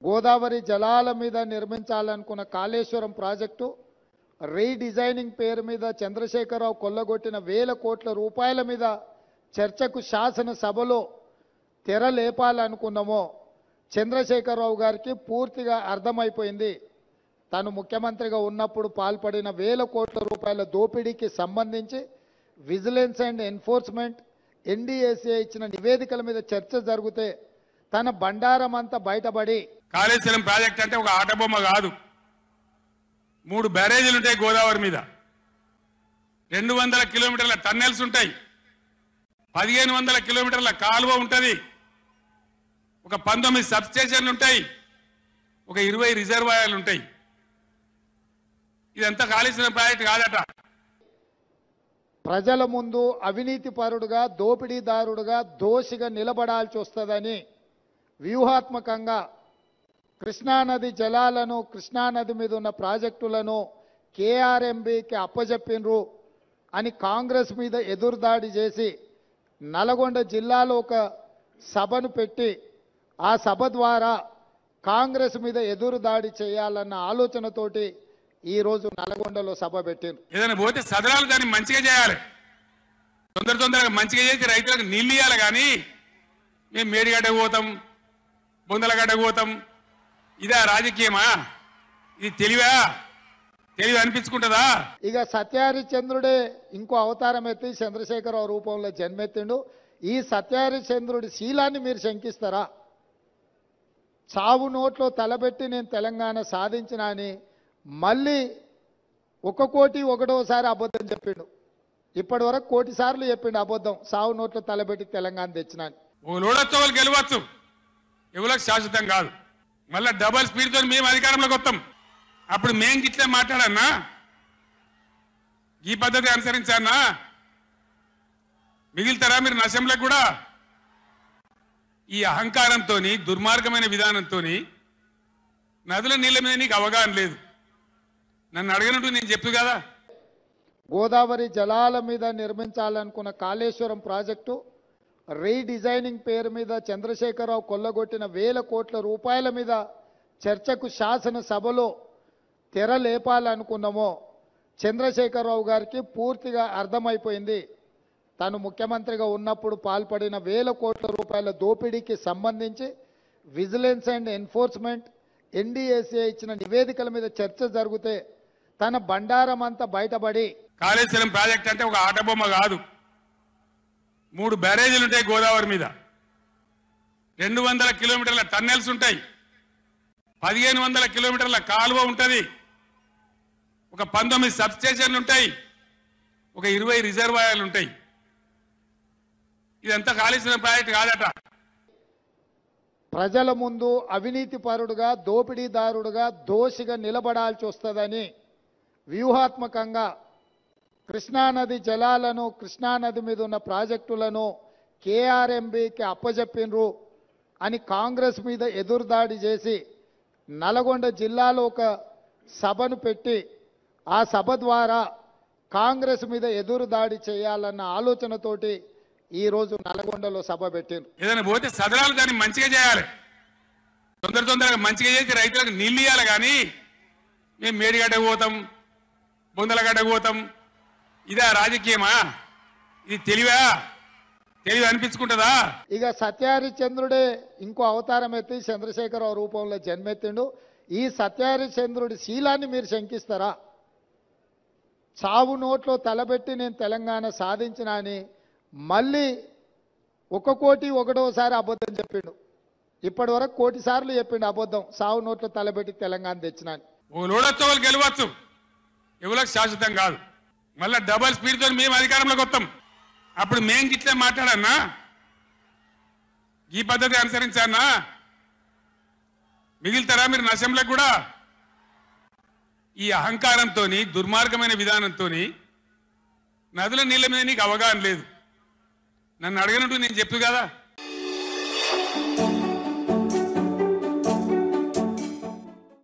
గోదావరి జలాల మీద నిర్మించాలనుకున్న Kaleshwaram project redesigning పేరు మీద చంద్రశేఖరరావు కొల్లగొట్టిన వేల కోట్ల రూపాయల మీద చర్చకు శాసనసభలో తెరలేపాలనుకున్నామో చంద్రశేఖరరావు గారికి పూర్తిగా అర్థమైపోయింది. తను ముఖ్యమంత్రిగా ఉన్నప్పుడు పాల్పడిన వేల కోట్ల రూపాయల దోపిడీకి సంబంధించి విజిలెన్స్ అండ్ ఎన్ఫోర్స్మెంట్ ఎన్డీఏసీ ఇచ్చిన నివేదికల మీద చర్చ జరిగితే తన బండారం అంతా బయటపడి కాళేశ్వరం ప్రాజెక్ట్ అంటే ఒక ఆటబొమ్మ కాదు. 3 బ్యారేజీలు ఉంటాయి గోదావరి మీద, 200 కిలోమీటర్ల టన్నెల్స్ ఉంటాయి, 1500 కిలోమీటర్ల కాలువ ఉంటుంది, ఒక 19 సబ్స్టేషన్లు ఉంటాయి, ఒక 20 రిజర్వాయర్లు ఉంటాయి. ఇదంతా కాళేశ్వరం ప్రాజెక్ట్ కాదట. ప్రజల ముందు అవినీతి పరుడుగా దోపిడీదారుడుగా దోషిగా నిలబడాల్సి వస్తుందని వ్యూహాత్మకంగా కృష్ణానది జలాలను కృష్ణానది మీద ఉన్న ప్రాజెక్టులను కేఆర్ఎంబీకి అప్పజెప్పినరు అని కాంగ్రెస్ మీద ఎదురుదాడి చేసి నల్గొండ జిల్లాలో ఒక సభను పెట్టి ఆ సభ ద్వారా కాంగ్రెస్ మీద ఎదురుదాడి చేయాలన్న ఆలోచనతోటి ఈరోజు నల్గొండలో సభ పెట్టారు. ఏదైనా పోతే సదరాలు దాన్ని మంచిగా చేయాలి, తొందరగా మంచిగా చేసి రైతులకు నీళ్ళు ఇవ్వాలి. కానీ మేము మేడిగడ్డకు పోతాం, బొందలగడ్డకు పోతాం, ఇదా రాజకీయమా? ఇది తెలివి అనిపించుకుంటుందా? ఇక సత్యహరిశ్చంద్రుడే ఇంకో అవతారం ఎత్తి చంద్రశేఖరరావు రూపంలో జన్మెత్తిండు. ఈ సత్యహరిశ్చంద్రుడి శీలాన్ని మీరు శంకిస్తారా? చావు నోట్లో తలబెట్టి నేను తెలంగాణ సాధించిన అని మళ్ళీ 1 కోటి 1వ అబద్ధం చెప్పిండు. ఇప్పటి వరకు 1 కోటి సార్లు చెప్పిండు అబద్ధం, సావు నోట్లో తలబెట్టి తెలంగాణ తెచ్చిన. ఓడొచ్చు గెలవచ్చు, ఎవరికి శాశ్వతం కాదు. మళ్ళీ డబల్ స్పీడ్తో మేము అధికారంలోకి వస్తాం. అప్పుడు మేము గిట్లే మాట్లాడన్నా, ఈ పద్ధతి అనుసరించానా? మిగిలితారా మీరు నశంలో కూడా? ఈ అహంకారంతో దుర్మార్గమైన విధానంతో నదుల నీళ్ళ మీద నీకు అవగాహన లేదు. నన్ను అడగనట్టు నేను చెప్పు కదా. గోదావరి జలాల మీద నిర్మించాలనుకున్న కాళేశ్వరం ప్రాజెక్టు రీడిజైనింగ్ పేరు మీద చంద్రశేఖరరావు కొల్లగొట్టిన వేల కోట్ల రూపాయల మీద చర్చకు శాసనసభలో తెరలేపాలనుకున్నామో చంద్రశేఖరరావు గారికి పూర్తిగా అర్థమైపోయింది. తను ముఖ్యమంత్రిగా ఉన్నప్పుడు పాల్పడిన వేల కోట్ల రూపాయల దోపిడీకి సంబంధించి విజిలెన్స్ అండ్ ఎన్ఫోర్స్మెంట్ ఎన్డీఏసీ ఇచ్చిన నివేదికల మీద చర్చ జరిగితే తన బండారం అంతా బయటపడి కాళేశ్వరం ప్రాజెక్ట్ అంటే ఒక ఆటబొమ్మ కాదు. 3 బ్యారేజీలు ఉంటాయి గోదావరి మీద, 200 కిలోమీటర్ల టన్నెల్స్ ఉంటాయి, 1500 కిలోమీటర్ల కాలువ ఉంటుంది, ఒక 19 సబ్స్టేషన్లు ఉంటాయి, ఒక 20 రిజర్వాయర్లు ఉంటాయి. ఇదంతా కాళేశ్వరం ప్రాజెక్ట్ కాదట. ప్రజల ముందు అవినీతి పరుడుగా దోపిడీదారుడుగా దోషిగా నిలబడాల్సి వస్తుందని వ్యూహాత్మకంగా కృష్ణానది జలాలను కృష్ణానది మీద ఉన్న ప్రాజెక్టులను కేఆర్ఎంబీకి అప్పజెప్పినరు అని కాంగ్రెస్ మీద ఎదురుదాడి చేసి నల్గొండ జిల్లాలో ఒక సభను పెట్టి ఆ సభ ద్వారా కాంగ్రెస్ మీద ఎదురుదాడి చేయాలన్న ఆలోచనతోటి ఈరోజు నల్గొండలో సభ పెట్టారు. ఏదైనా పోతే సదరాలు దాన్ని మంచిగా చేయాలి, తొందరగా మంచిగా చేసి రైతులకు నీళ్ళు ఇవ్వాలి. కానీ మేము మేడిగడ్డకు పోతాం, బొందలగడ్డకు పోతాం, ఇదా రాజకీయమా? ఇది తెలివి అనిపించుకుంటుందా? ఇక సత్యహరిశ్చంద్రుడే ఇంకో అవతారం ఎత్తి చంద్రశేఖరరావు రూపంలో జన్మెత్తిండు. ఈ సత్యహరిశ్చంద్రుడి శీలాన్ని మీరు శంకిస్తారా? చావు నోట్లో తలబెట్టి నేను తెలంగాణ సాధించిన అని మళ్ళీ 1 కోటి 1వ అబద్ధం చెప్పిండు. ఇప్పటి వరకు 1 కోటి సార్లు చెప్పిండు అబద్ధం, సావు నోట్లో తలబెట్టి తెలంగాణ తెచ్చిన. ఓడొచ్చు గెలవచ్చు, ఎవరికి శాశ్వతం కాదు. మళ్ళీ డబల్ స్పీడ్తో మేము అధికారంలోకి వస్తాం. అప్పుడు మేము గిట్లే మాట్లాడన్నా, ఈ పద్ధతి అనుసరించానా? మిగిలితారా మీరు నశంలో కూడా? ఈ అహంకారంతో దుర్మార్గమైన విధానంతో నదుల నీళ్ళ మీద నీకు అవగాహన లేదు. నన్ను అడగనట్టు నేను చెప్పు కదా.